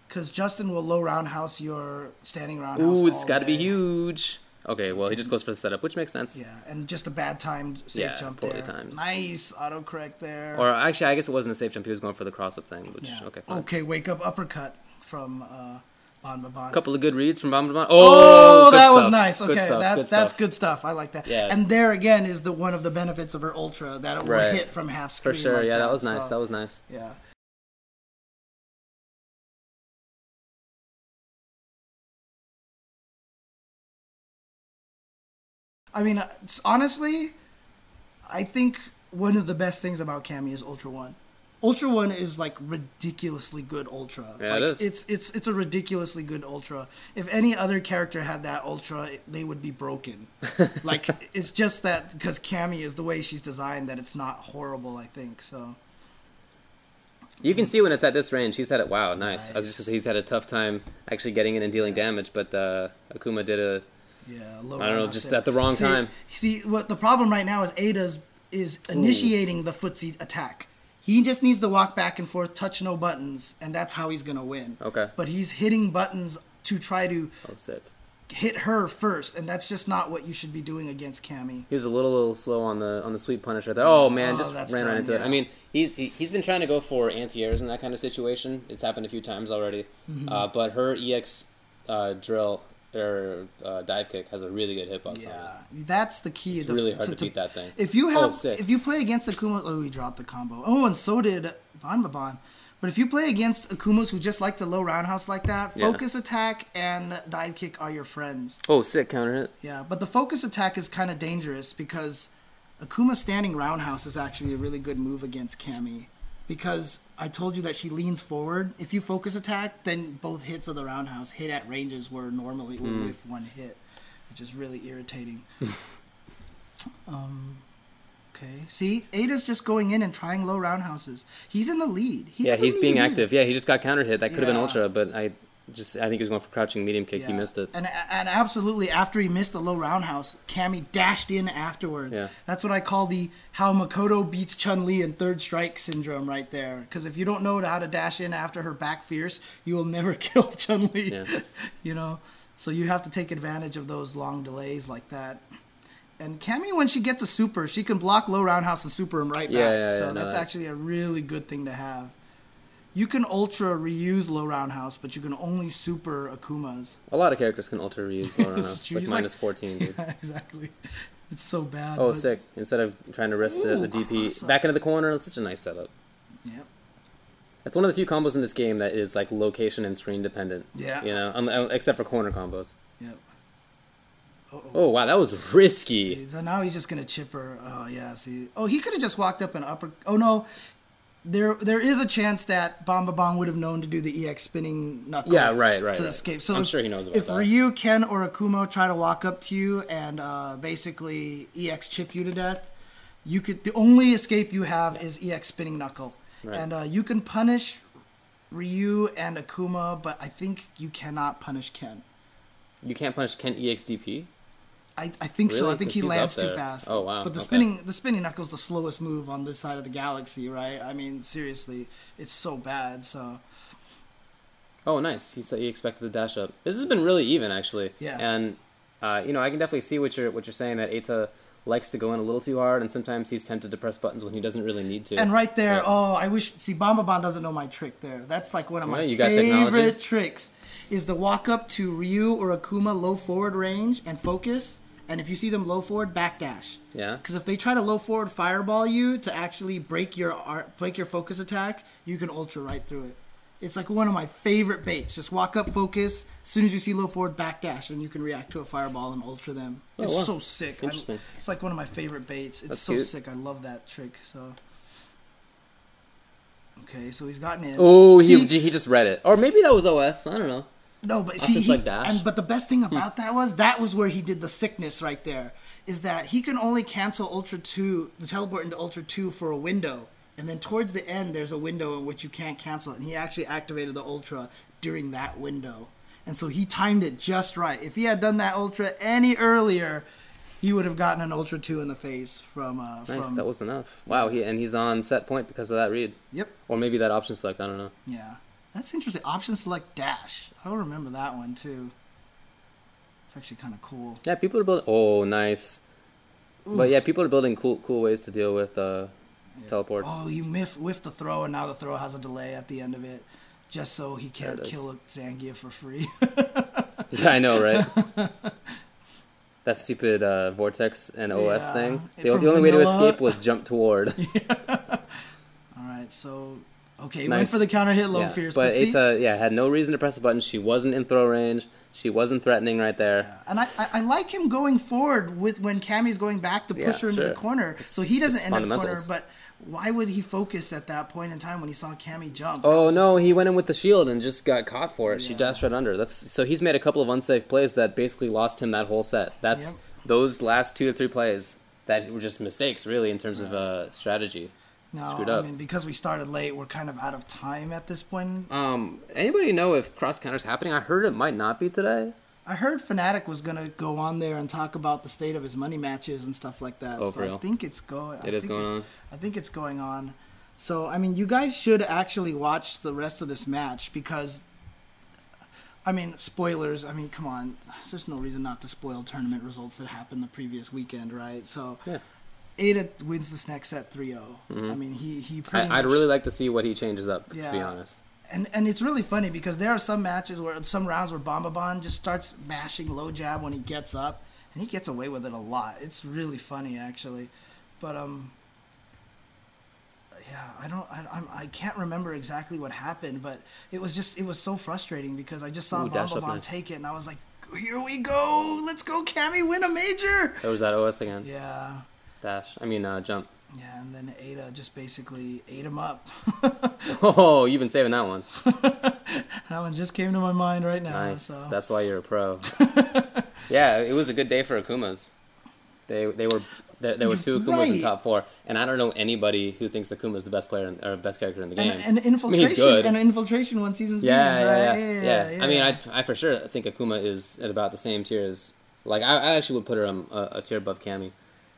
Because Justin will low roundhouse your standing roundhouse. Ooh, it's got to be huge. Okay, well, he just goes for the setup, which makes sense. Yeah, and just a bad timed safe jump poorly there. Timed. Nice autocorrect there. Or actually, I guess it wasn't a safe jump. He was going for the cross-up thing, which, okay, fine. Okay, wake up uppercut from Banbaban. A couple of good reads from Banbaban. Oh, that was nice. Okay, that's good stuff. I like that. Yeah. And there, again, is one of the benefits of her ultra, that it will hit from half screen. For sure, like that was nice. So, that was nice. Yeah. I mean, honestly, I think one of the best things about Cammy is Ultra 1. Ultra 1 is like ridiculously good Ultra. Yeah, like, it is. It's a ridiculously good Ultra. If any other character had that Ultra, they would be broken. Like, it's just that because Cammy is the way she's designed that it's not horrible, I think. So You can see when it's at this range. He's had it. Wow, nice. I was just gonna say he's had a tough time actually getting in and dealing damage, but Akuma did a. Yeah, I don't know, just at the wrong time. See, what the problem right now is Ada's is initiating the footsie attack. He just needs to walk back and forth, touch no buttons, and that's how he's going to win. Okay. But he's hitting buttons to try to sick. hit her first, and that's just not what you should be doing against Cammy. He was a little slow on the sweep punish right there. Oh man, just ran right into it. yeah. I mean, he's been trying to go for anti-airs in that kind of situation. It's happened a few times already. But her EX drill or dive kick has a really good hitbox on it. Yeah, that's the key. It's really hard to beat that thing. If you play against Akuma, he dropped the combo. Oh, and so did Banbaban. But if you play against Akumas who just like to low roundhouse like that, focus attack and dive kick are your friends. Oh, sick counter hit. Yeah, but the focus attack is kind of dangerous because Akuma standing roundhouse is actually a really good move against Cammy. Because I told you that she leans forward. If you focus attack, then both hits of the roundhouse hit at ranges where normally it would whiff one hit, which is really irritating. Okay, see, Ada's just going in and trying low roundhouses. He's in the lead. He's being active. Yeah, he just got counter hit. That could have been ultra, but I think he was going for crouching medium kick. Yeah. He missed it. And absolutely, after he missed the low roundhouse, Cammy dashed in afterwards. Yeah. That's what I call the how Makoto beats Chun-Li in third strike syndrome right there. Because if you don't know how to dash in after her back fierce, you will never kill Chun-Li. Yeah. You know? So you have to take advantage of those long delays like that. And Cammy, when she gets a super, she can block low roundhouse and super him right back. So that's actually a really good thing to have. You can ultra reuse low roundhouse, but you can only super Akumas. A lot of characters can ultra reuse low roundhouse. It's like minus 14, dude. Yeah, exactly. It's so bad. Oh, sick. Instead of trying to rest the DP awesome. Back into the corner, it's such a nice setup. Yep. It's one of the few combos in this game that is like location and screen dependent. Yeah. You know, except for corner combos. Yep. Oh, wow, that was risky. See, so now he's just going to chip her. Oh, yeah, see. Oh, he could have just walked up and upper. Oh, no. There is a chance that Banbaban would have known to do the EX spinning knuckle to escape. So I'm sure he knows about that. If Ryu, Ken, or Akuma try to walk up to you and basically EX chip you to death, the only escape you have is EX spinning knuckle. Right. And you can punish Ryu and Akuma, but I think you cannot punish Ken. You can't punish Ken EX DP? I think really? So. I think he lands too fast. Oh wow! But the spinning knuckle's the slowest move on this side of the galaxy, right? I mean, seriously, it's so bad. So. Oh, nice! He expected the dash up. This has been really even, actually. Yeah. And I can definitely see what you're saying, that Eita likes to go in a little too hard, and sometimes he's tempted to press buttons when he doesn't really need to. And right there, I wish. See, Banbaban doesn't know my trick there. That's like one of my favorite tricks. Is to walk up to Ryu or Akuma low forward range and focus. And if you see them low forward, backdash. Yeah. Because if they try to low forward fireball you to actually break your focus attack, you can ultra right through it. It's like one of my favorite baits. Just walk up, focus. As soon as you see low forward, backdash, and you can react to a fireball and ultra them. It's so sick. Interesting. It's like one of my favorite baits. It's That's so cute. sick. I love that trick. So. Okay, so he's gotten in. Oh, he just read it, or maybe that was OS. I don't know. No, but but the best thing about that was where he did the sickness right there. Is that he can only cancel Ultra 2, the teleport into Ultra 2 for a window. And then towards the end, there's a window in which you can't cancel it. And he actually activated the Ultra during that window. And so he timed it just right. If he had done that Ultra any earlier, he would have gotten an Ultra 2 in the face from... Nice, that was enough. Wow, he's on set point because of that read. Yep. Or maybe that option select, I don't know. Yeah. That's interesting. Option select dash. I'll remember that one too. It's actually kind of cool. Yeah, people are building... Oh, nice. Oof. But yeah, people are building cool ways to deal with teleports. Oh, you whiff the throw, and now the throw has a delay at the end of it, just so he can't kill a Zangief for free. Yeah, I know, right? That stupid Vortex and OS thing. The only way to escape was jump toward. Yeah. All right, so Okay, went for the counter hit low fierce. But Eita, had no reason to press a button. She wasn't in throw range. She wasn't threatening right there. Yeah. And I like him going forward with when Cammy's going back to push her into the corner. So he doesn't end up corner, but why would he focus at that point in time when he saw Cammy jump? Oh, no, he went in with the shield and just got caught for it. Yeah. She dashed right under. So he's made a couple of unsafe plays that basically lost him that whole set. That's those last 2 or 3 plays that were just mistakes, really, in terms of strategy. No, screwed up. I mean, because we started late, we're kind of out of time at this point. Anybody know if cross counter's happening? I heard it might not be today. I heard Fnatic was going to go on there and talk about the state of his money matches and stuff like that. Oh, for real? I think it's going. It is going on? I think it's going on. So, I mean, you guys should actually watch the rest of this match because, I mean, spoilers. I mean, come on. There's no reason not to spoil tournament results that happened the previous weekend, right? So, yeah. Eita wins this next set 3-0. Mm-hmm. I mean, he pretty much... I'd really like to see what he changes up, to be honest. And it's really funny because there are some matches some rounds where Banbaban just starts mashing low jab when he gets up, and he gets away with it a lot. It's really funny, actually. But, I can't remember exactly what happened, but it was so frustrating because I just saw Banbaban take it, and I was like, here we go! Let's go, Cammy, win a major! There was that OS again. Yeah. Jump. Yeah, and then Eita just basically ate him up. Oh, you've been saving that one. That one just came to my mind right now. Nice. So. That's why you're a pro. Yeah, it was a good day for Akumas. There were 2 Akumas in top 4, and I don't know anybody who thinks Akuma's the best player or best character in the game. And infiltration, he's good. And infiltration won seasons. Yeah. I mean, I for sure think Akuma is at about the same tier as I actually would put her a tier above Cammy.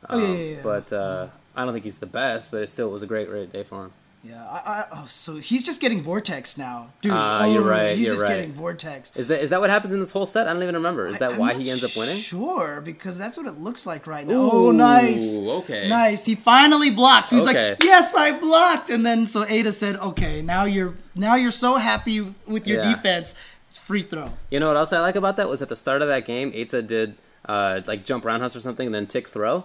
But I don't think he's the best, but it was a great day for him. Yeah, so he's just getting Vortex now. Dude, you're right. He's getting Vortex. Is that what happens in this whole set? I don't even remember. Is that why he ends up winning? Sure, because that's what it looks like right now. Ooh, oh, nice. Okay. Nice. He finally blocked. So he's like, yes, I blocked. And then so Eita said, okay, now you're so happy with your defense. Free throw. You know what else I like about that was at the start of that game, Eita did jump roundhouse or something and then tick throw.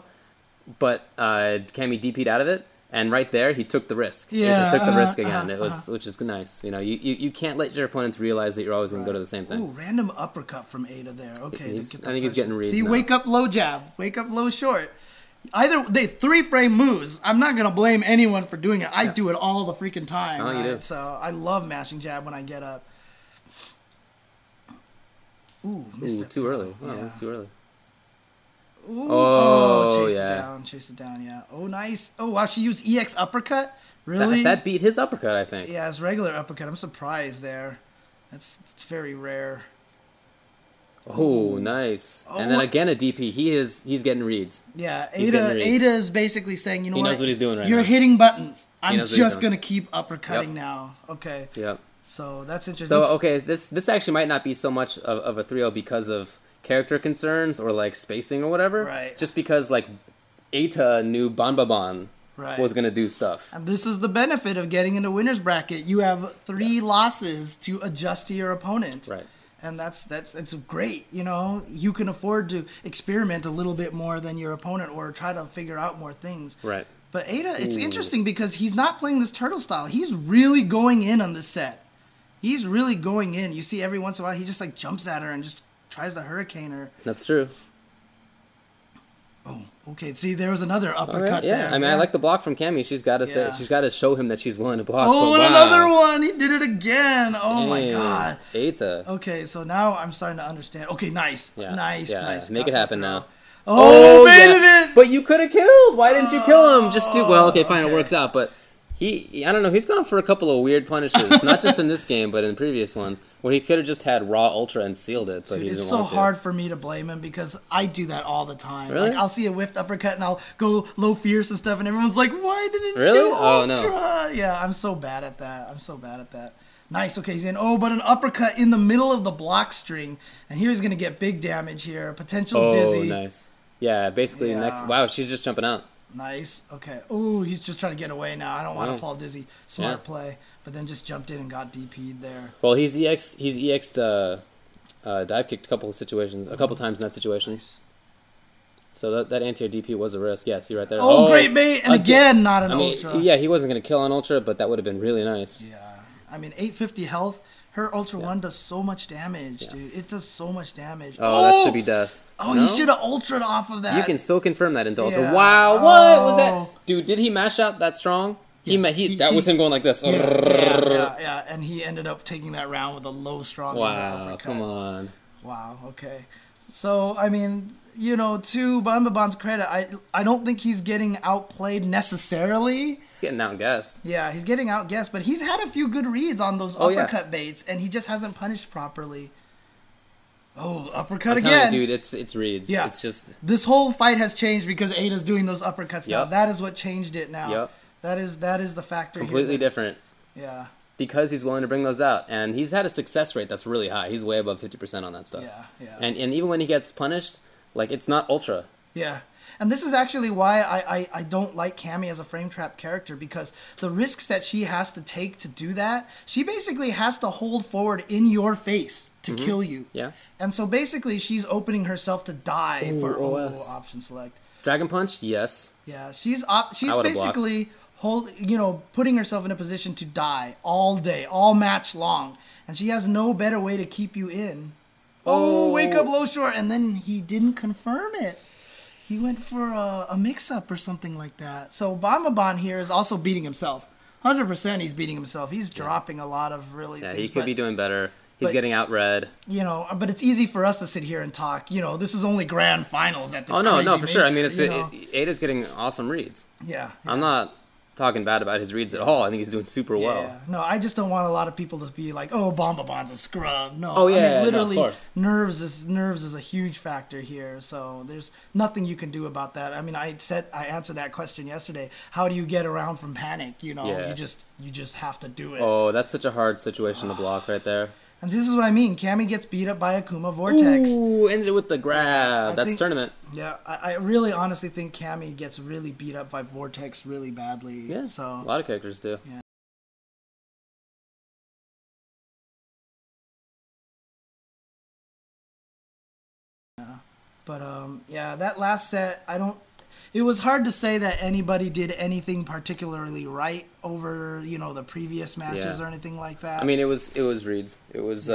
But Cammy DP'd out of it, and right there he took the risk. Yeah, he took the risk again. Which is nice. You know, you can't let your opponents realize that you're always going to go to the same thing. Ooh, random uppercut from Eita there. Okay, I think he's getting reads. See, now. wake up low jab, wake up low short. Either they 3-frame moves. I'm not gonna blame anyone for doing it. I do it all the freaking time. Oh, you do. So I love mashing jab when I get up. Ooh, missed it. Too early. Oh, that's too early. Ooh, chased it down, yeah. Oh, nice. Oh, wow, she used EX uppercut? Really? That beat his uppercut, I think. Yeah, his regular uppercut. I'm surprised there. That's very rare. Oh, nice. And then again a DP. He's getting reads. Yeah, Eita is basically saying, you know what? He knows what he's doing right now. You're hitting buttons. I'm just going to keep uppercutting now. Okay. Yep. So that's interesting. So, okay, this actually might not be so much of a 3-0 because of character concerns or spacing or whatever. Right. Just because Eita knew Banbaban was going to do stuff. And this is the benefit of getting into winner's bracket. You have 3 losses to adjust to your opponent. Right. And that's great. You know, you can afford to experiment a little bit more than your opponent or try to figure out more things. Right. But Eita, it's interesting because he's not playing this turtle style. He's really going in on this set. He's really going in. You see every once in a while he just jumps at her and just tries to hurricane her. That's true. Oh, okay. See, there was another uppercut there. I mean, I like the block from Cammy. She's got to show him that she's willing to block. Oh, and another one! He did it again. Oh my god. Eita. Okay, so now I'm starting to understand. Okay, nice, nice. Make it happen now. Oh, baited it! But you could have killed. Why didn't you kill him? Just do okay. Fine, it works out. But I don't know. He's gone for a couple of weird punishes, not just in this game, but in previous ones, where he could have just had raw ultra and sealed it, but he didn't want to. It's so hard for me to blame him because I do that all the time. Really? I'll see a whiffed uppercut and I'll go low fierce and stuff, and everyone's like, "Why didn't you ultra?" Oh no. Yeah, I'm so bad at that. Nice. Okay, he's in. Oh, but an uppercut in the middle of the block string, and here he's gonna get big damage here. Potential dizzy. Oh, nice. Yeah, basically next. Wow, she's just jumping out. Nice. Okay. Oh, he's just trying to get away now. I don't want to fall dizzy. Smart play. But then just jumped in and got DP'd there. Well, he's EX'd dive kicked a couple times in that situation. Nice. So that anti-air DP was a risk. Yes, you're right there. Oh, great bait. And again, not an ultra. Yeah, he wasn't going to kill on ultra, but that would have been really nice. Yeah. I mean, 850 health. Her ultra 1 does so much damage, dude. It does so much damage. Oh, that should be death. Oh, no? He should have ultra'd off of that. You can still confirm that into ultra. Wow, what was that? Dude, did he mash out that strong? That was him going like this. Yeah, and he ended up taking that round with a low strong. Wow, come on. Wow, okay. So, I mean, you know, to Banbaban's credit, I don't think he's getting outplayed necessarily. He's getting outguessed. Yeah, he's getting outguessed, but he's had a few good reads on those uppercut baits, and he just hasn't punished properly. Oh, uppercut again. You, dude, it's reads. Yeah. It's just... This whole fight has changed because Ada's doing those uppercuts now. That is what changed it now. Yep. That is the factor Completely different. Yeah. Because he's willing to bring those out. And he's had a success rate that's really high. He's way above 50% on that stuff. Yeah. And even when he gets punished, like, it's not ultra. Yeah. And this is actually why I don't like Cammy as a frame trap character, because the risks that she has to take to do that, she basically has to hold forward in your face to kill you. Yeah. And so basically she's opening herself to die for option select. Dragon Punch? Yes. Yeah. She's basically putting herself in a position to die all day, all match long. And she has no better way to keep you in. Oh, wake up low short. And then he didn't confirm it. He went for a mix-up or something like that. So Banbaban here is also beating himself. 100% he's beating himself. He's dropping a lot of really things. Yeah, he could be doing better. He's getting out-read. You know, but it's easy for us to sit here and talk. You know, this is only grand finals at this Oh, no, crazy for sure. I mean, major, Ada's getting awesome reads. Yeah. I'm not talking bad about his reads at all. I think he's doing super well. Yeah. No, I just don't want a lot of people to be like, "Oh, Banbaban's a scrub." No. Oh yeah, I mean, literally, of course. Nerves is a huge factor here. So there's nothing you can do about that. I mean, I answered that question yesterday. How do you get around from panic? You know, you just have to do it. Oh, that's such a hard situation to block right there. And this is what I mean. Cammy gets beat up by Akuma Vortex. Ooh, ended it with the grab. That's tournament. Yeah, I really honestly think Cammy gets really beat up by Vortex really badly. Yeah, so a lot of characters do. Yeah. But that last set, it was hard to say that anybody did anything particularly right over, the previous matches or anything like that. I mean, it was reads. It was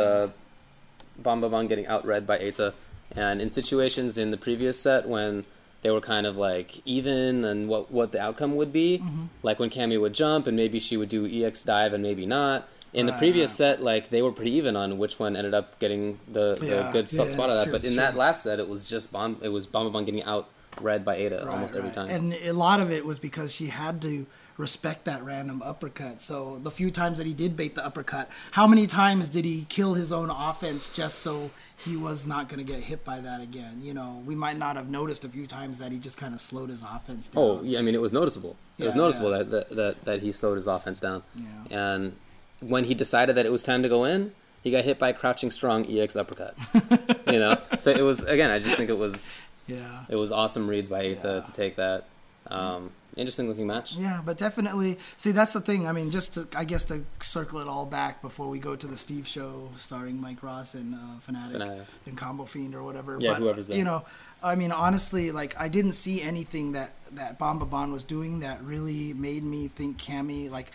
Banbaban getting outread by Eta, and in situations in the previous set when they were kind of like even and what the outcome would be, like when Cammy would jump and maybe she would do EX dive and maybe not. In the previous set, like they were pretty even on which one ended up getting the good spot of that. But in that last set, it was just Banbaban getting outread by Eta almost every time. And a lot of it was because she had to respect that random uppercut. So the few times that he did bait the uppercut, how many times did he kill his own offense just so he was not going to get hit by that again? We might not have noticed a few times that he just kind of slowed his offense down. Oh, yeah, I mean, it was noticeable. It was noticeable that he slowed his offense down. Yeah. And when he decided that it was time to go in, he got hit by a crouching strong EX uppercut. So it was, again, I just think it was awesome reads by Eta to take that. Interesting looking match. Yeah, but definitely, see, that's the thing. I mean, to circle it all back before we go to the Steve show starring Mike Ross and Fnatic and Combo Fiend or whatever. Yeah, but, whoever's there. I mean, honestly, like, I didn't see anything that Banbaban was doing that really made me think Cammy, like,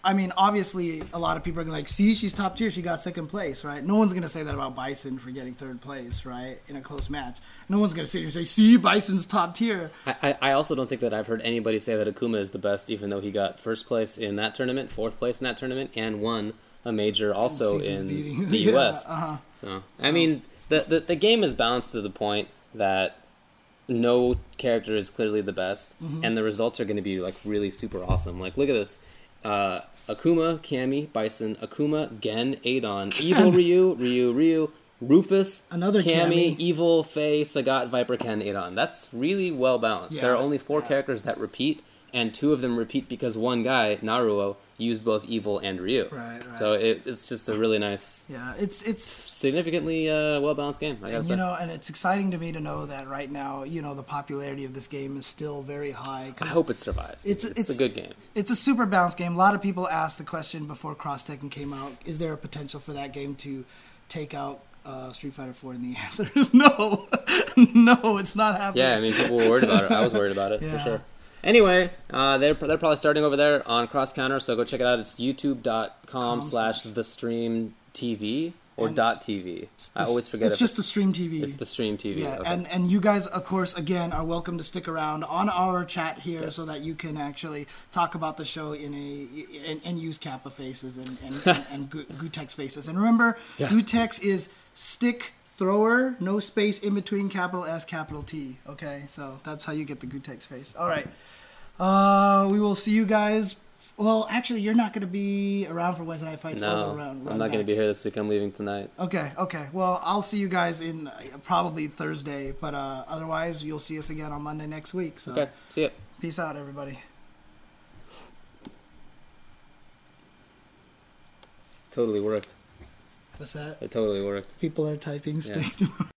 I mean, obviously, a lot of people are going to like, see, she's top tier. She got second place, right? No one's going to say that about Bison for getting third place, right, in a close match. No one's going to sit here and say, see, Bison's top tier. I also don't think that I've heard anybody say that Akuma is the best, even though he got first place in that tournament, fourth place in that tournament, and won a major also in the U.S. So, I mean, the game is balanced to the point that no character is clearly the best, and the results are going to be, like, really super awesome. Like, look at this. Akuma, Cammy, Bison, Akuma, Gen, Adon, Evil Ryu, Rufus, another Cammy, Evil, Faye, Sagat, Viper, Ken, Adon. That's really well balanced. There are only 4 characters that repeat, and 2 of them repeat because one guy, Naruto, used both Evil and Ryu. Right. So it's just a really nice, it's significantly well balanced game. I gotta say. And it's exciting to me to know that right now, the popularity of this game is still very high. I hope it survives. It's a good game. It's a super balanced game. A lot of people asked the question before Cross Tekken came out: is there a potential for that game to take out Street Fighter 4? And the answer is no. No, it's not happening. Yeah, I mean, people were worried about it. I was worried about it, for sure. Anyway, they're probably starting over there on Cross Counter, so go check it out. It's youtube.com/thestreamtv or .tv. I always forget it's just the Stream TV. It's the Stream TV. Yeah, okay. and you guys, of course, again, are welcome to stick around on our chat here so that you can actually talk about the show and use Kappa faces and Gutex faces. And remember, Gutex is stick thrower, no space in between capital S, capital T. Okay, so that's how you get the Gutex face. All right. We will see you guys. Well, actually, you're not going to be around for Wednesday Night Fights. No, I'm not going to be here this week. I'm leaving tonight. Okay. Well, I'll see you guys in probably Thursday, but otherwise, you'll see us again on Monday next week. So. Okay, see ya. Peace out, everybody. Totally worked. What's that? It totally worked. People are typing stuff.